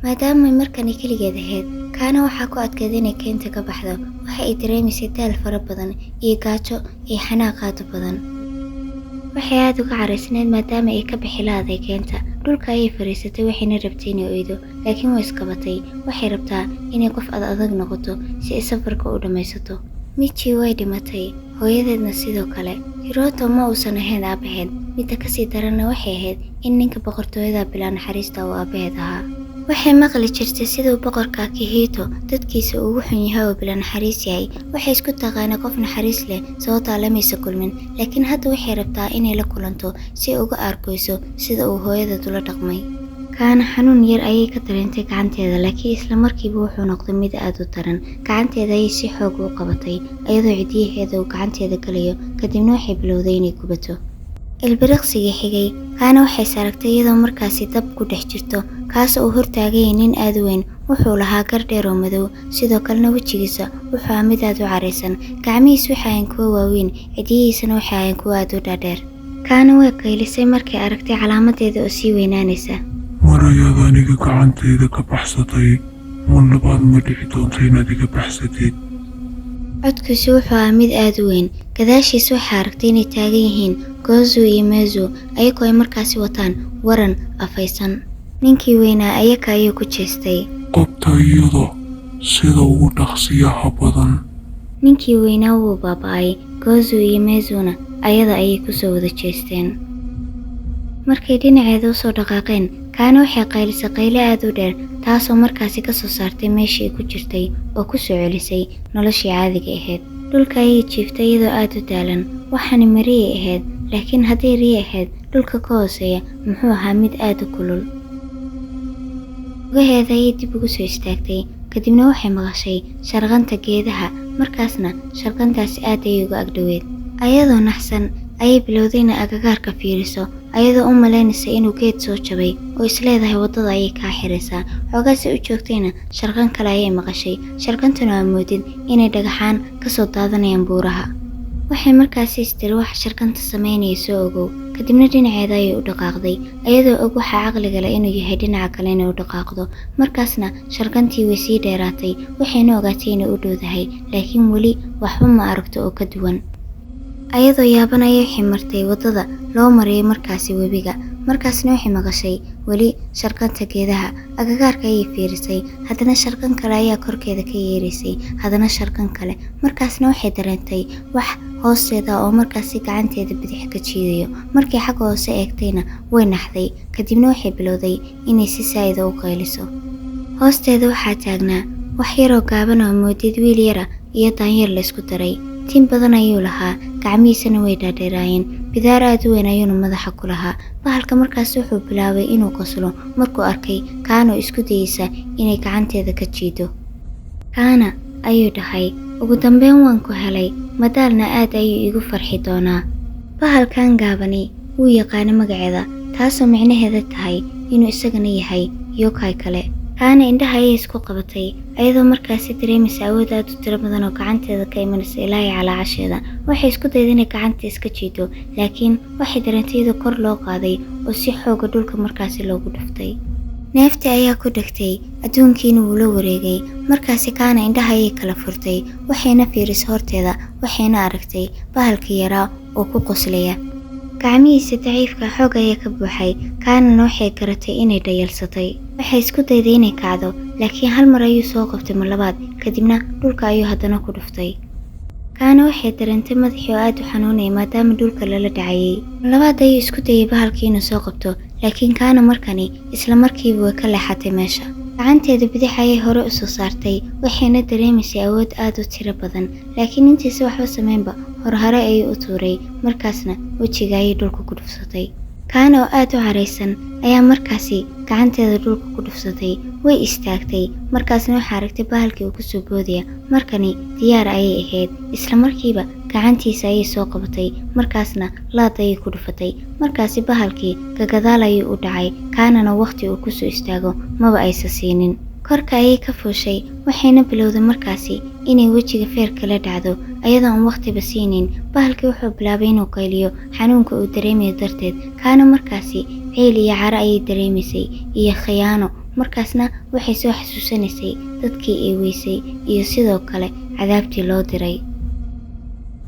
maadaama markani keligeed ahayd kaana waxaa ku adkeed inay keenta ka baxdo. Waxa ay dareemaysay daal fara badan iyo gaajo iyo xanaaq aad u badan. waxay aad uga caraysnayd maadaama ay ka bixi laaday keenta. dhulka ayay fariisatay waxayna rabtay inay oydo, laakiin way iskabatay. waxay rabtaa inay qof adag noqoto si ay safarka u dhammaysato. Michi way dhimatay, hooyadeedna sidoo kale. Hiroto ma uusan ahayn aabaheed, midda kasii daranna waxay ahayd in ninka boqortooyada bilaa naxariista uu aabaheed ahaa. waxay maqli jirtay siduu boqorka Akihito dadkiisa ugu xun yahay oo bilaa naxariis yahay. waxay isku taqaanay qof naxariis leh sababtoo lamaysa kulmin, laakiin hadda waxay rabtaa inay la kulanto si ay uga arkoyso sida uu hooyadeed ula dhaqmay. kaana xanuun yar ayay ka dareentay gacanteeda, laakiin isla markiiba wuxuu noqday mid aad u daran. gacanteeda ayay si xoog u qabatay iyadoo cidiyaheeda uu gacanteeda galayo, kadibna waxay bilowday inay gubato. ilbiriqsigii xigay kaana waxay saragtay iyadoo markaasi dab ku dhex jirto, kaas oo hortaagay nin aad u weyn. wuxuu lahaa gar dheer oo madow, sidoo kalena wejigiisa wuxuu ahaa mid aad u caraysan. gacmihiis waxay ahayn kuwo waaweyn, cidiyihiisana waxay ahayn kuwo aad u dhaadheer. kaana way qaylisay markay aragtay calaamadeeda oo sii weynaanaysa. mar ayaad aniga gacantayda ka baxsatay, mar labaad ma dhici doonta inaad iga baxsatid. codkiisu wuxuu ahaa mid aad u weyn. gadaashiis waxay aragtay inay taagan yihiin Gozu iyo Mezu, ayagoo ay markaasi wataan waran afaysan. ninkii weynaa ayaga ayuu ku jeestay. qabta iyada sida ugu dhaqsiyaha badan. ninkii weynaa wuu baaba'ay. Gozu iyo Mezuna ayada ayay kusoo wada jeesteen. markay dhinaceeda usoo dhaqaaqeen, kaana waxay qaylisay qayle aad u dheer, taasoo markaasi ka soo saartay meeshii ay ku jirtay oo ku soo celisay noloshii caadiga ahayd. dhulka ayay jiiftay iyadoo aad u daalan. waxaana mariyay ahayd, laakiin hadday riya ahayd, dhulka ka hooseeya muxuu ahaa mid aad u kulul. lugaheeda ayay dib ugu soo istaagtay, kadibna waxay maqashay sharqanta geedaha. markaasna sharqantaasi aad ayay uga agdhoweed. ayadoo naxsan ayay bilowday inay agagaarka fiiriso, ayadoo u malaynaysa inuu geed soo jabay oo isleedahay waddada ayay kaa xiraysaa. xoogaasi u joogtayna sharqan kale ayay maqashay. sharqantuna waa moodid inay dhagaxaan ka soo daadanayaan buuraha. waxay markaasi istiri waxa sharqanta samaynaya soo ogow, kadibna dhinaceeda ayay u dhaqaaqday ayadoo og waxaa caqliga leh inuu yahay dhinaca kale inay u dhaqaaqdo. markaasna sharqantii way sii dheeraatay, waxayna ogaatay inay u dhowdahay, laakiin weli waxba ma aragto oo ka duwan. ayadoo yaaban ayay ximartay waddada loo marayay markaasi webiga. markaasna waxay maqashay weli sharqanta geedaha. agagaarka ayay fiirisay, haddana sharqan kale ayaa korkeeda ka yeeraysay, haddana sharqan kale. markaasna waxay dareentay wax hoosteeda oo markaasi gacanteeda bidix ka jiidayo. markay xagga hoose eegtayna way naxday, kadibna waxay bilowday inay si saa'ida u qayliso. hoosteeda waxaa taagnaa wax yaroo gaaban oo moodid wiil yara iyo daanyeer la isku daray. tin badan ayuu lahaa, gacmihiisana way dhaadheeraayeen. bidaar aad u weyn ayuuna madaxa ku lahaa. bahalka markaas wuxuu bilaabay inuu qoslo markuu arkay kaana oo isku dayeysa inay gacanteeda ka jiido. kaana ayuu dhahay, ugu dambeyn waan ku helay, madaalna aad ayuu igu farxi doonaa. bahalkan gaabani wuu yaqaana magaceeda, taasoo micnaheeda tahay inuu isagana yahay yokai kale. kaana indhaha ayay isku qabatay ayadoo markaasi dareemaysa awood aad u tiro badan oo gacanteeda ka imanaysa ilaahay calaacasheeda. waxay isku dayday inay gacanta iska jiido, laakiin waxay dareentay iyadoo kor loo qaaday oo si xooga dhulka markaasi loogu dhuftay. neeftii ayaa ku dhegtay, adduunkiina wuu la wareegay. markaasi kaana indhaha ayay kala furtay, waxayna fiirisay horteeda, waxayna aragtay bahalkii yaraa oo ku qoslaya. gacmihiisa daciifka xoog ayaa ka buuxay. kaanana waxay garatay inay dhayalsatay. waxay isku dayday inay kacdo, laakiin hal mar ayuu soo qabtay mar labaad, kadibna dhulka ayuu haddana ku dhuftay. kaana waxay dareentay madaxii oo aad u xanuunaya maadaama dhulka lala dhacayay. mar labaad ayuu isku dayay bahalkii inuu soo qabto, laakiin kaana markani isla markiiba way ka leexatay meesha. gacanteeda bidix ayay hore u soo saartay, waxayna dareemaysay awood aad u tiro badan, laakiin intiisa waxba samaynba hore ayuu u tuuray. markaasna wejiga ayay dhulka ku dhufsatay. kaana oo aad u caraysan ayaa markaasi gacanteeda dhulka ku dhufsatay. way istaagtay, markaasna waxaa aragtay bahalkii uu kusoo boodaya. markani diyaar ayay ahayd, isla markiiba gacantiisa ayay soo qabatay, markaasna laad ayay ku dhufatay. markaasi bahalkii gagadaal ayuu u dhacay. kaanana wakhti uu kusoo istaago maba aysa siinin. korka ayay ka fuushay, waxayna bilowday markaasi inay wejiga feer kala dhacdo ayadoo aan wakhtiba siinin. bahalkii wuxuu bilaabay inuu qayliyo xanuunka uu dareemayo darteed. kaana markaasi ceel iyo caro ayay dareemaysay iyo khiyaano. markaasna waxay soo xasuusanaysay dadkii ay weysay iyo sidoo kale cadaabtii loo diray.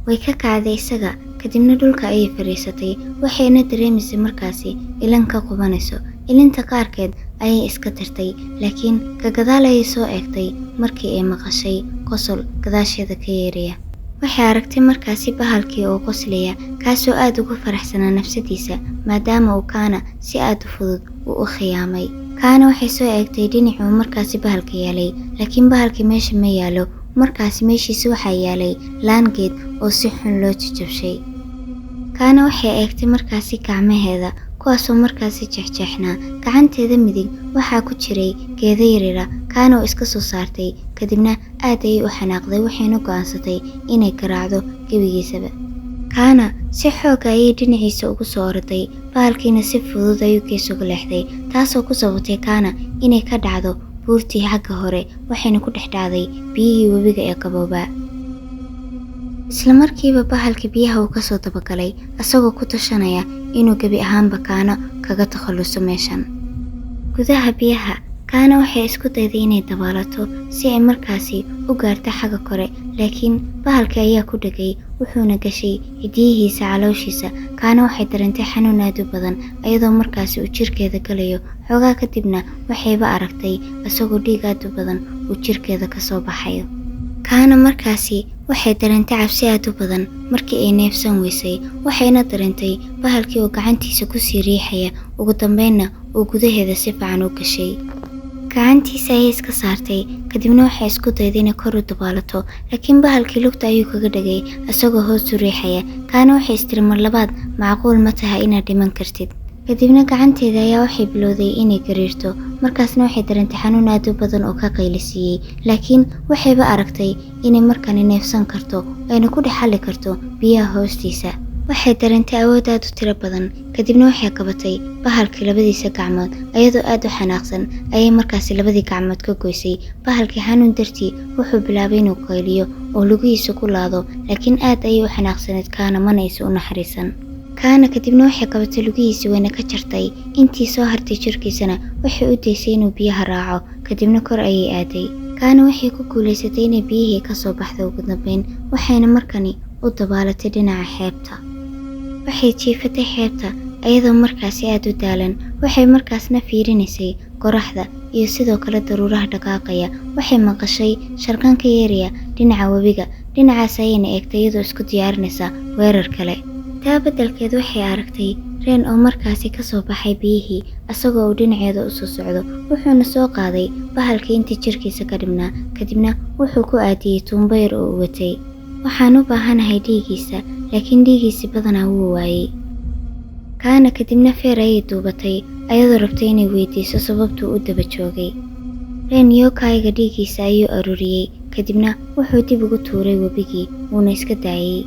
way ka kacday isaga, kadibna dhulka ayay fadhiisatay, waxayna dareemaysay markaasi ilan ka qubanayso. ilinta qaarkeed ayay iska tirtay, laakiin ka gadaal ayay soo eegtay markii ay maqashay qosol gadaasheeda ka yeeraya. waxay aragtay markaasi bahalkii oo qoslaya, kaasoo aad ugu faraxsanaa nafsadiisa maadaama uu Kaana si aad u fudud u khiyaamay. Kaana waxay soo eegtay dhinacuu markaasi bahalka yaalay, laakiin bahalkii meesha ma yaalo. markaasi meeshiisa waxaa yaalay laangeed oo si xun loo jajabshay. Kaana waxay eegtay markaasi gacmaheeda, kuwaasoo markaasi jeexjeexnaa. gacanteeda midig waxaa ku jiray geedo yaryara. Kaana oo iska soo saartay, kadibna aad ayay u xanaaqday, waxayna go'aansatay inay garaacdo gebigiisaba. Kaana si xoog ayay dhinaciisa ugu soo orday, bahalkiina si fudud ayuu gees uga leexday, taasoo ku sabatay Kaana inay ka dhacdo buurtii xagga hore, waxayna ku dhex dhacday biyihii webiga ee qaboobaa. isla markiiba bahalkii biyaha uu ka soo dabagalay, asagoo ku tashanaya inuu gebi ahaanba Kaana kaga takhaluso meeshan. gudaha biyaha, Kaana waxay isku dayday inay dabaalato si ay markaasi u gaarto xagga kore, laakiin bahalkii ayaa ku dhegay, wuxuuna gashay hidiyihiisa calooshiisa. Kaana waxay dareentay xanuun aad u badan, iyadoo markaasi uu jirkeeda galayo. xoogaa kadibna waxayba aragtay asagoo dhiig aad u badan uu jirkeeda ka soo baxayo. Kaana markaasi waxay dareentay cabsi aad u badan markii ay neefsan weysay, waxayna dareentay bahalkii oo gacantiisa ku sii riixaya, ugu dambeynna uu gudaheeda si fiican u gashay. gacantiisa ayay iska saartay, kadibna waxay isku dayday inay kor u dabaalato, laakiin bahalkii lugta ayuu kaga dhagay asagoo hoos u riixaya. Kaana waxay istiri mar labaad, macquul ma tahay inaad dhiman kartid. kadibna gacanteeda ayaa waxay bilowday inay gariirto, markaasna waxay dareentay xanuun aad u badan oo ka qaylisiiyey, laakiin waxayba aragtay inay markani neefsan karto, ayna ku dhex xalli karto biyaha hoostiisa. waxay dareentay awood aad u tiro badan, kadibna waxay qabatay bahalkii labadiisa gacmood. iyadoo aad u xanaaqsan ayay markaasi labadii gacmood ka goysay. bahalkii xanuun dartii wuxuu bilaabay inuu qayliyo oo lugihiisa ku laado, laakiin aad ayay u xanaaqsaneed Kaana, mana aysan u naxariisan. Kaana kadibna waxay qabatay lugihiisa wayna ka jartay, intii soo hartay jirkiisana waxay u daysay inuu biyaha raaco, kadibna kor ayay aaday. Kaana waxay ku guulaysatay inay biyihii ka soo baxdo ugu dambeyn, waxayna markani u dabaalatay dhinaca xeebta. waxay jiifatay xeebta iyadoo markaasi aad u daalan. waxay markaasna fiirinaysay qoraxda iyo sidoo kale daruuraha dhaqaaqaya. waxay maqashay sharqanka yeeraya dhinaca webiga, dhinacaas ayayna eegtay iyadoo isku diyaarinaysa weerar kale. taa beddelkeed waxay aragtay Reen oo markaasi ka soo baxay biyihii, asagoo uu dhinaceeda u soo socdo. wuxuuna soo qaaday bahalkii intii jirkiisa ka dhibnaa, kadibna wuxuu ku aadiyey tuumbo yar oo u watay. waxaan u baahanahay dhiigiisa, laakiin dhiigiisi badanaa wuu waayey. Kaana kadibna feer ayay duubatay, ayadoo rabtay inay weydiiso sababtuu u daba joogay. Reen yookayga dhiigiisa ayuu ururiyey, kadibna wuxuu dib ugu tuuray webigii, wuuna iska daayey.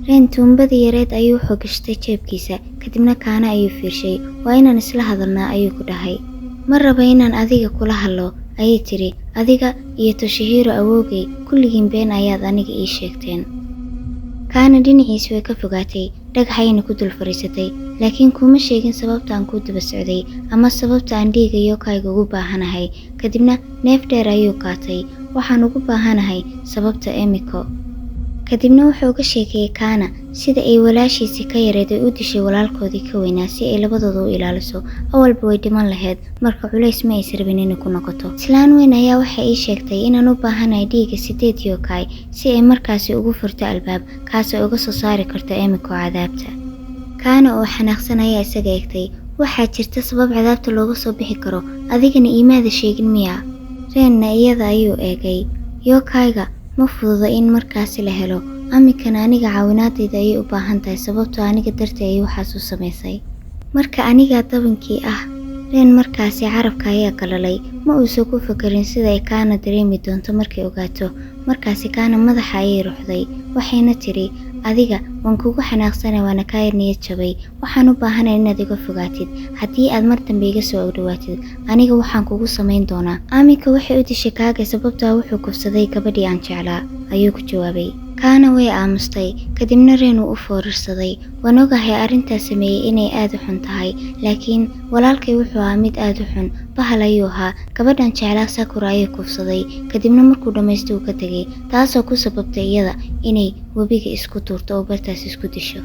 Reen tuumbadii yareed ayuu wuxuu gashtay jeebkiisa, kadibna Kaana ayuu fiirshay. waa inaan isla hadalnaa ayuu ku dhahay. ma raba inaan adiga kula hadlo, ayay tiri. adiga iyo Toshihiro awoogay kulligiin been ayaad aniga ii sheegteen. Kaana dhinaciisa way ka fogaatay, dhagaxayna ku dul fariisatay, laakiin kuma sheegin sababta aan ku daba socday ama sababta aan dhiiga yookayga ugu baahanahay. kadibna neef dheer ayuu qaatay. waxaan ugu baahanahay sababta Emiko. kadibna wuxuu ka sheekayey Kaana sida ay walaashiisii ka yareed ay u dishay walaalkoodii ka weynaa si ay labadooda u ilaaliso. awalba way dhiman lahayd, marka culays ma aysan rabin inay ku noqoto. islaan weyn ayaa waxay ii sheegtay inaan u baahanahay dhiiga 8 yookay si ay markaasi ugu furto albaab, kaasoo uga soo saari karto Emiko cadaabta. Kaana oo xanaaqsan ayaa isaga eegtay. waxaa jirta sabab cadaabta looga soo bixi karo, adigana iimaada sheegin miya? Reenna iyada ayuu eegay. yookayga ma fududa in markaasi la helo, amikana aniga caawinaadayda ayay u baahan tahay, sababtoo aniga dartay ayay waxaas u samaysay. marka anigaa dabankii ah. Reen markaasi carabka ayaa qalalay, ma uusan ku fakarin sida ay Kaana dareemi doonto markay ogaato. markaasi Kaana madaxa ayay ruxday, waxayna tiri, adiga waan kugu xanaaqsanay, waana kaa niyad jabay. waxaan u baahanay inaad iga fogaatid. haddii aad mar dambe iga soo dhawaatid, aniga waxaan kugu samayn doonaa. Amika waxay u dishay Kaage sababtoo wuxuu kufsaday gabadhii aan jeclaa, ayuu ku jawaabay. kaana way aamustay kadibna reen uu u foorarsaday. waan ogahay arrintaas sameeyey inay aad u xun tahay, laakiin walaalkay wuxuu ahaa mid aad u xun. bahal ayuu ahaa. gabadhan jeclaa Sakura ayay kufsaday, kadibna markuu dhammaystay uu ka tegay, taasoo ku sababtay iyada inay webiga isku tuurto oo bartaas isku disho.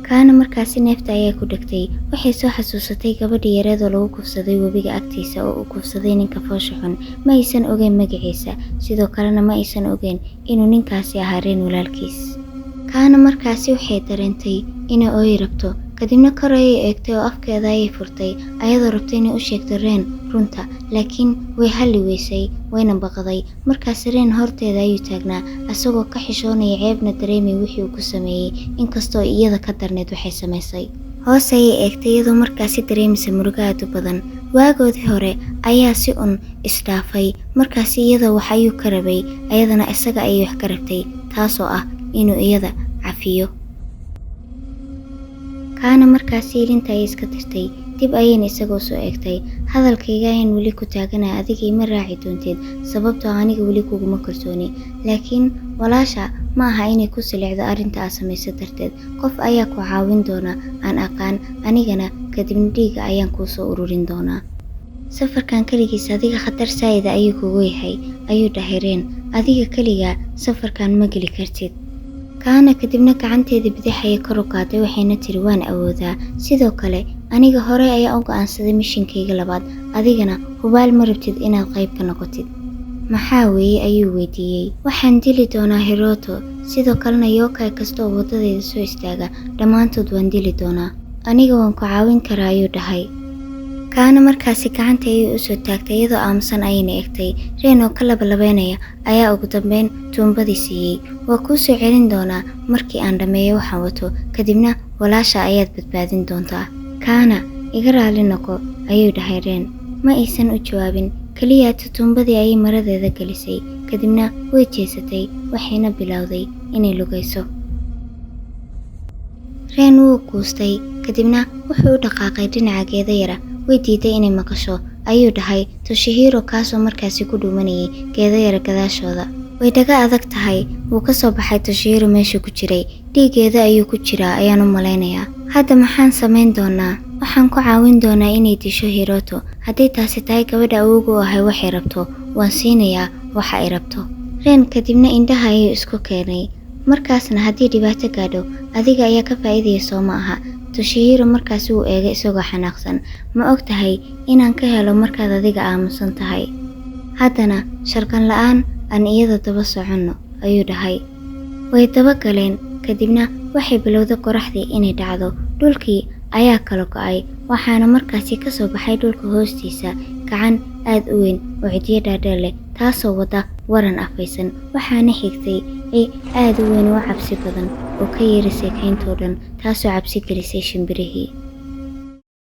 kaana markaasi neefta ayaa ku dhegtay. waxay soo xasuusatay gabadhii yareedoo lagu kufsaday webiga agtiisa oo uu kufsaday ninka foosha xun. ma aysan ogeyn magaciisa, sidoo kalena ma aysan ogeyn inuu ninkaasi ahaa reen walaalkiis. kaana markaasi waxay dareentay inay ooyi rabto, kadibna kor ayay eegtay oo afkeeda ayay furtay ayadoo rabtay inay u sheegto reen runta, laakiin way halli weysay wayna baqday. markaas reen horteeda ayuu taagnaa asagoo ka xishoonaya ceebna dareemay wixii uu ku sameeyey, inkastoo iyada ka darneed waxay samaysay. hoos ayay eegtay iyadoo markaasi dareemaysa murugo aad u badan. waagoodii hore ayaa si un isdhaafay, markaasi iyada wax ayuu ka rabay, ayadana isaga ayay wax ka rabtay, taasoo ah inuu iyada cafiyo. kaana markaasi ilinta ayay iska tirtay, dib ayayna isagoo soo eegtay. hadalkayga ayaan weli ku taaganaa, adigay ma raaci doonteed sababtoo aniga weli kuguma kalsooni, laakiin walaasha ma aha inay ku silicdo arrinta aad samayso darteed. qof ayaa ku caawin doona aan aqaan anigana, kadibna dhiiga ayaan kuu soo ururin doonaa. safarkan keligiis adiga khatar saa'ida ayuu kugu yahay, ayuu dhahay reen. adiga keligaa safarkan ma geli kartid. kaana kadibna gacanteeda bidix ayay kor u qaaday, waxayna tiri waan awoodaa. sidoo kale aniga hore ayaa u go'aansaday mishinkayga labaad, adigana hubaal ma rabtid inaad qayb ka noqotid. maxaa weeye ayuu weydiiyey. waxaan dili doonaa Hiroto, sidoo kalena yokai kasta oo waddadeeda soo istaaga dhammaantood waan dili doonaa. aniga waan ku caawin karaa ayuu dhahay. kaana markaasi gacanta ayay u soo taagtay iyadoo aamusan ayayna egtay. reen oo ka labalabeynaya ayaa ugu dambeyn tuumbadii siiyey. waa kuu soo celin doonaa markii aan dhammeeyo waxaan wato, kadibna walaasha ayaad badbaadin doontaa. kaana iga raali noqo ayuu dhahay reen. ma aysan u jawaabin, keliya tuumbadii ayay maradeeda gelisay, kadibna way jeesatay waxayna bilowday inay lugayso. reen wuu kuustay, kadibna wuxuu u dhaqaaqay dhinaca geeda yara. way diiday inay maqasho ayuu dhahay Toshihiro, kaasoo markaasi ku dhuumanayay geeda yara gadaashooda. way dhaga adag tahay. wuu ka soo baxay Toshihiro meesha ku jiray. dhiigeeda ayuu ku jiraa ayaan u malaynayaa. hadda maxaan samayn doonaa? waxaan ku caawin doonaa inay disho Hiroto. hadday taasi tahay gabadha awoogu ahay waxay rabto, waan siinayaa waxa ay rabto. reen kadibna indhaha ayuu isku keenay. markaasna haddii dhibaato gaadho adiga ayaa ka faa'iidaya soo ma aha. Toshihiro markaasi uu eegay isagoo xanaaqsan. ma og tahay inaan ka helo markaad adiga aamusan tahay? haddana sharqan la'aan aan iyada daba soconno ayuu dhahay. way daba galeen, kadibna waxay bilowday qoraxdii inay dhacdo. dhulkii ayaa kala go'ay, waxaana markaasi ka soo baxay dhulka hoostiisa gacan aad u weyn oo cidyo dhaadheer leh, taasoo wada waran afaysan. waxaana xigtay aad u weyn oo cabsi badan oo ka yeerisay kayntoo dhan, taasoo cabsi gelisay shimbirihii.